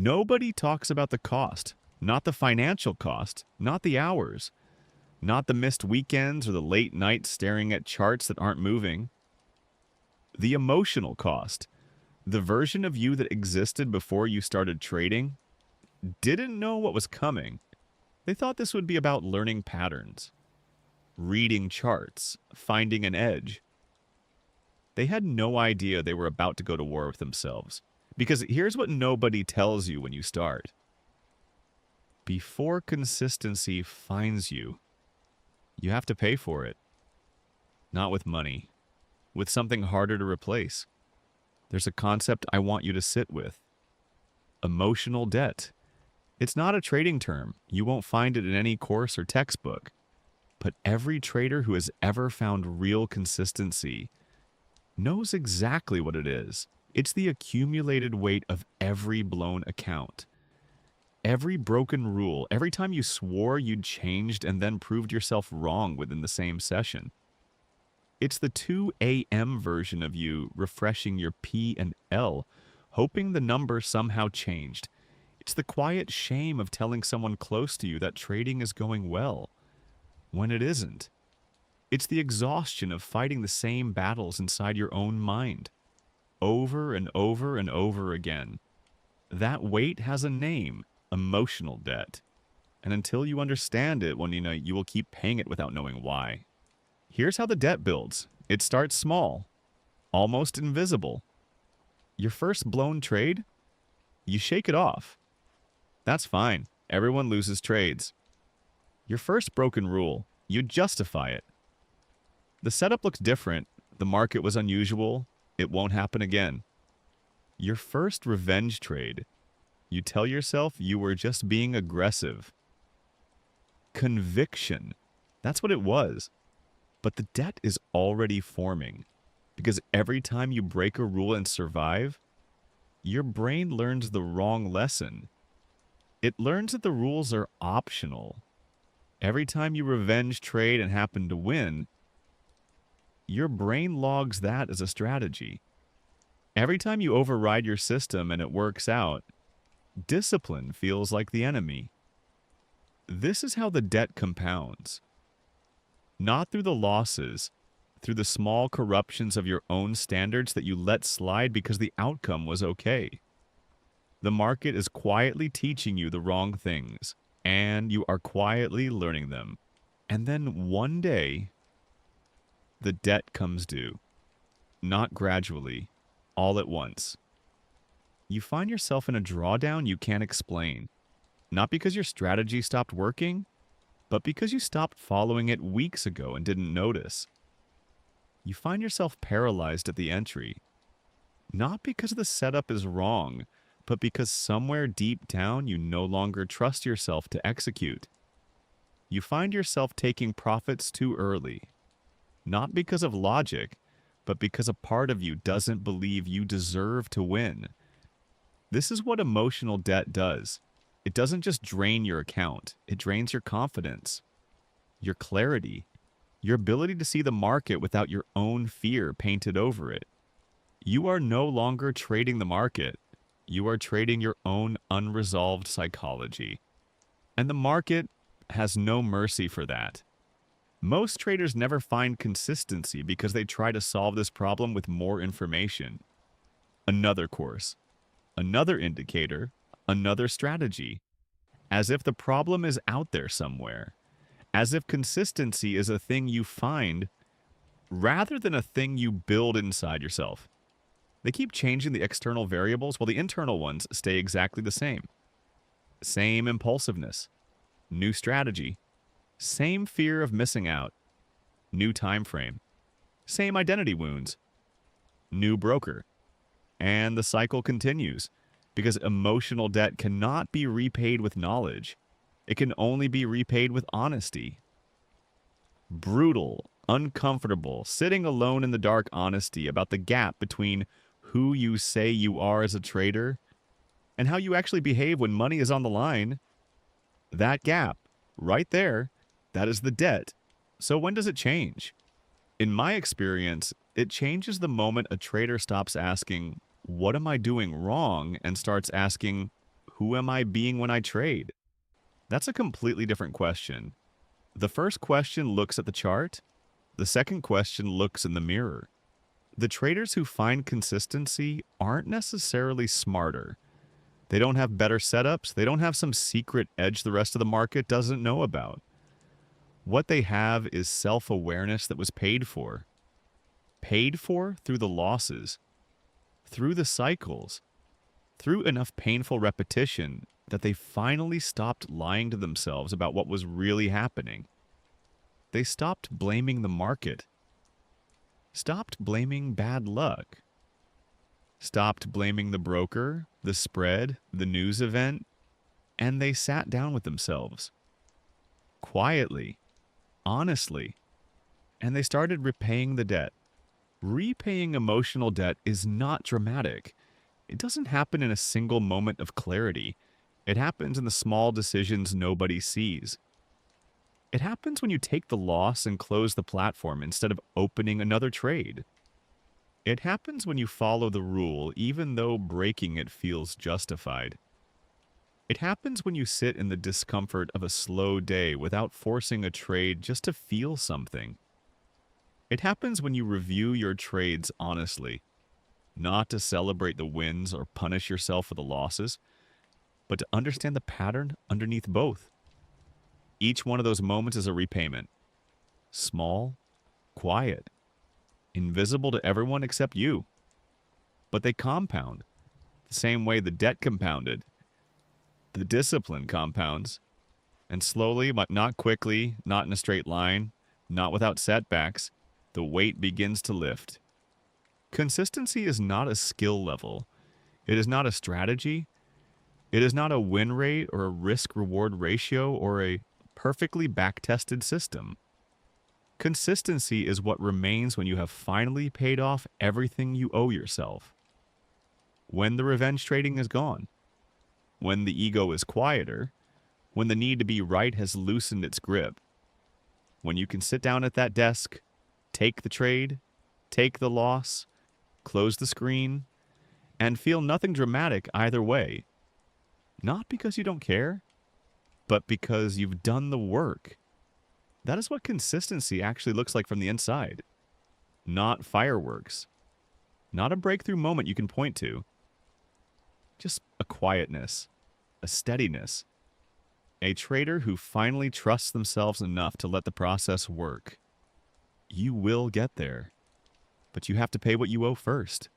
Nobody talks about the cost, not the financial cost, not the hours, not the missed weekends or the late nights staring at charts that aren't moving. The emotional cost. The version of you that existed before you started trading didn't know what was coming. They thought this would be about learning patterns, reading charts, finding an edge. They had no idea they were about to go to war with themselves. Because here's what nobody tells you when you start. Before consistency finds you, you have to pay for it. Not with money, with something harder to replace. There's a concept I want you to sit with. Emotional debt. It's not a trading term. You won't find it in any course or textbook. But every trader who has ever found real consistency knows exactly what it is. It's the accumulated weight of every blown account. Every broken rule, every time you swore you'd changed and then proved yourself wrong within the same session. It's the 2 a.m. version of you refreshing your P and L, hoping the number somehow changed. It's the quiet shame of telling someone close to you that trading is going well, when it isn't. It's the exhaustion of fighting the same battles inside your own mind, over and over and over again. That weight has a name, emotional debt. And until you understand it, you will keep paying it without knowing why. Here's how the debt builds. It starts small, almost invisible. Your first blown trade, you shake it off. That's fine. Everyone loses trades. Your first broken rule, you justify it. The setup looks different. The market was unusual. It won't happen again. Your first revenge trade, you tell yourself you were just being aggressive. Conviction. That's what it was. But the debt is already forming. Because every time you break a rule and survive, your brain learns the wrong lesson. It learns that the rules are optional. Every time you revenge trade and happen to win, your brain logs that as a strategy. Every time you override your system and it works out, discipline feels like the enemy. This is how the debt compounds. Not through the losses, through the small corruptions of your own standards that you let slide because the outcome was okay. The market is quietly teaching you the wrong things, and you are quietly learning them. And then one day, the debt comes due. Not gradually, all at once. You find yourself in a drawdown you can't explain. Not because your strategy stopped working, but because you stopped following it weeks ago and didn't notice. You find yourself paralyzed at the entry. Not because the setup is wrong, but because somewhere deep down you no longer trust yourself to execute. You find yourself taking profits too early. Not because of logic, but because a part of you doesn't believe you deserve to win. This is what emotional debt does. It doesn't just drain your account, it drains your confidence, your clarity, your ability to see the market without your own fear painted over it. You are no longer trading the market. You are trading your own unresolved psychology. And the market has no mercy for that. Most traders never find consistency because they try to solve this problem with more information. Another course, another indicator, another strategy. As if the problem is out there somewhere. As if consistency is a thing you find rather than a thing you build inside yourself. They keep changing the external variables while the internal ones stay exactly the same. Same impulsiveness, new strategy, same fear of missing out, new time frame, same identity wounds, new broker. And the cycle continues because emotional debt cannot be repaid with knowledge. It can only be repaid with honesty. Brutal, uncomfortable, sitting alone in the dark honesty about the gap between who you say you are as a trader and how you actually behave when money is on the line. That gap, right there, that is the debt. So when does it change? In my experience, it changes the moment a trader stops asking, "What am I doing wrong?" and starts asking, who am I being when I trade? That's a completely different question. The first question looks at the chart. The second question looks in the mirror. The traders who find consistency aren't necessarily smarter. They don't have better setups. They don't have some secret edge the rest of the market doesn't know about. What they have is self-awareness that was paid for. Paid for through the losses, through the cycles, through enough painful repetition that they finally stopped lying to themselves about what was really happening. They stopped blaming the market, stopped blaming bad luck, stopped blaming the broker, the spread, the news event, and they sat down with themselves, quietly, honestly, and they started repaying the debt. Repaying emotional debt is not dramatic. It doesn't happen in a single moment of clarity. It happens in the small decisions nobody sees. It happens when you take the loss and close the platform instead of opening another trade. It happens when you follow the rule even though breaking it feels justified. It happens when you sit in the discomfort of a slow day without forcing a trade just to feel something. It happens when you review your trades honestly, not to celebrate the wins or punish yourself for the losses, but to understand the pattern underneath both. Each one of those moments is a repayment. Small, quiet, invisible to everyone except you. But they compound, the same way the debt compounded. The discipline compounds, and slowly, but not quickly, not in a straight line, not without setbacks, the weight begins to lift. Consistency is not a skill level. It is not a strategy. It is not a win rate or a risk-reward ratio or a perfectly back-tested system. Consistency is what remains when you have finally paid off everything you owe yourself. When the revenge trading is gone. When the ego is quieter. When the need to be right has loosened its grip. When you can sit down at that desk, take the trade, take the loss, close the screen, and feel nothing dramatic either way. Not because you don't care, but because you've done the work. That is what consistency actually looks like from the inside. Not fireworks. Not a breakthrough moment you can point to. Just a quietness, a steadiness. A trader who finally trusts themselves enough to let the process work. You will get there, but you have to pay what you owe first.